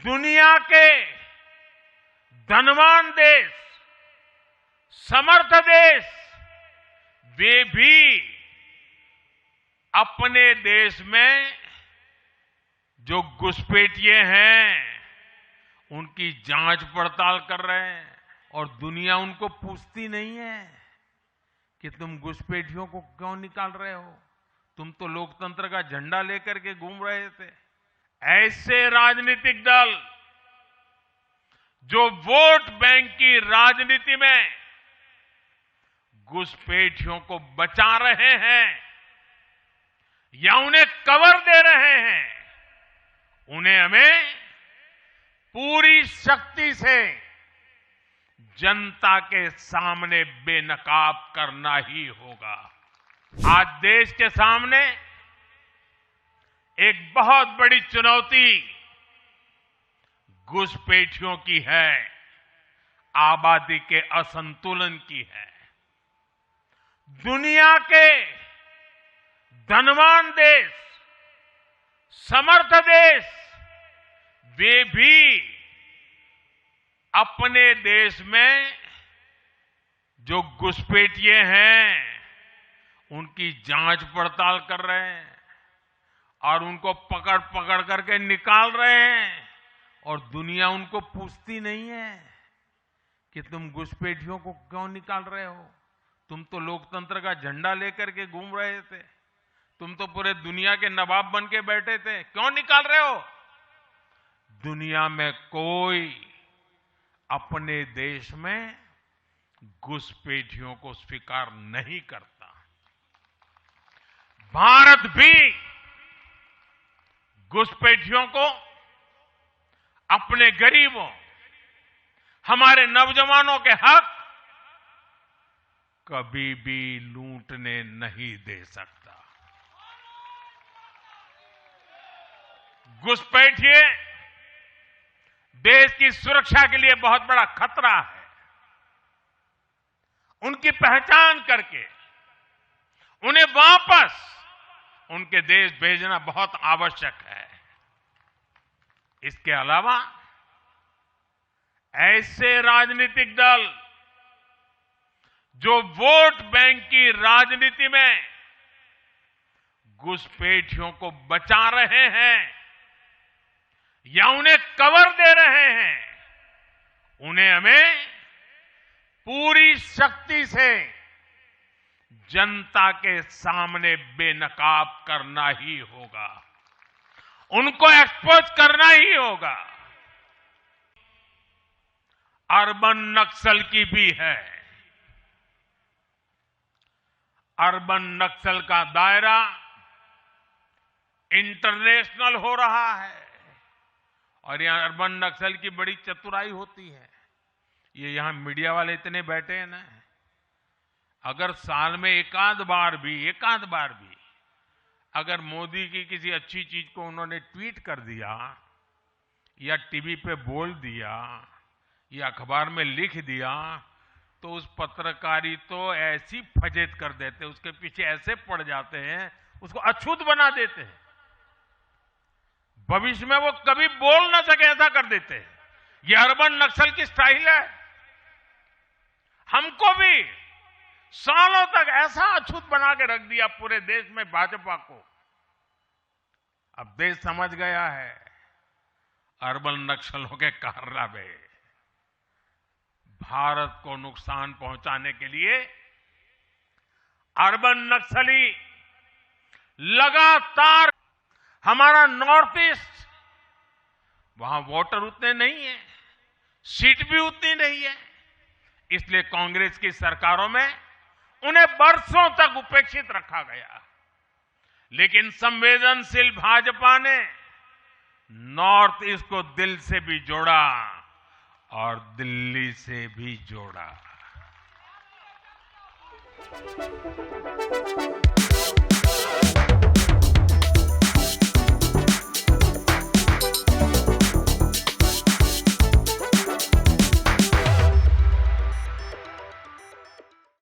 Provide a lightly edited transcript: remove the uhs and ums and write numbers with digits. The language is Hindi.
दुनिया के धनवान देश, समर्थ देश, वे भी अपने देश में जो घुसपैठिए हैं उनकी जांच पड़ताल कर रहे हैं और दुनिया उनको पूछती नहीं है कि तुम घुसपैठियों को क्यों निकाल रहे हो, तुम तो लोकतंत्र का झंडा लेकर के घूम रहे थे। ऐसे राजनीतिक दल जो वोट बैंक की राजनीति में घुसपैठियों को बचा रहे हैं या उन्हें कवर दे रहे हैं, उन्हें हमें पूरी शक्ति से जनता के सामने बेनकाब करना ही होगा। आज देश के सामने एक बहुत बड़ी चुनौती घुसपैठियों की है, आबादी के असंतुलन की है। दुनिया के धनवान देश, समर्थ देश, वे भी अपने देश में जो घुसपैठिए हैं उनकी जांच पड़ताल कर रहे हैं और उनको पकड़ पकड़ करके निकाल रहे हैं और दुनिया उनको पूछती नहीं है कि तुम घुसपैठियों को क्यों निकाल रहे हो, तुम तो लोकतंत्र का झंडा लेकर के घूम रहे थे, तुम तो पूरे दुनिया के नवाब बन के बैठे थे, क्यों निकाल रहे हो। दुनिया में कोई अपने देश में घुसपैठियों को स्वीकार नहीं करता। भारत भी घुसपैठियों को अपने गरीबों, हमारे नौजवानों के हक कभी भी लूटने नहीं दे सकता। घुसपैठिए देश की सुरक्षा के लिए बहुत बड़ा खतरा है। उनकी पहचान करके उन्हें वापस उनके देश भेजना बहुत आवश्यक है। इसके अलावा ऐसे राजनीतिक दल जो वोट बैंक की राजनीति में घुसपैठियों को बचा रहे हैं या उन्हें कवर दे रहे हैं, उन्हें हमें पूरी शक्ति से जनता के सामने बेनकाब करना ही होगा, उनको एक्सपोज करना ही होगा। अर्बन नक्सल की भी है। अर्बन नक्सल का दायरा इंटरनेशनल हो रहा है और यहां अर्बन नक्सल की बड़ी चतुराई होती है। ये यहां मीडिया वाले इतने बैठे हैं ना, अगर साल में एकाध बार भी अगर मोदी की किसी अच्छी चीज को उन्होंने ट्वीट कर दिया या टीवी पे बोल दिया या अखबार में लिख दिया तो उस पत्रकारी तो ऐसी फजेत कर देते, उसके पीछे ऐसे पड़ जाते हैं, उसको अछूत बना देते हैं, भविष्य में वो कभी बोल ना सके ऐसा कर देते हैं। ये अर्बन नक्सल की स्टाइल है। हमको भी सालों तक ऐसा अछूत बना के रख दिया पूरे देश में भाजपा को। अब देश समझ गया है अर्बन नक्सलों के कारनामे। भारत को नुकसान पहुंचाने के लिए अर्बन नक्सली लगातार हमारा नॉर्थ ईस्ट, वहां वोटर उतने नहीं है, सीट भी उतनी नहीं है, इसलिए कांग्रेस की सरकारों में उन्हें बरसों तक उपेक्षित रखा गया। लेकिन संवेदनशील भाजपा ने नॉर्थ ईस्ट को दिल से भी जोड़ा और दिल्ली से भी जोड़ा।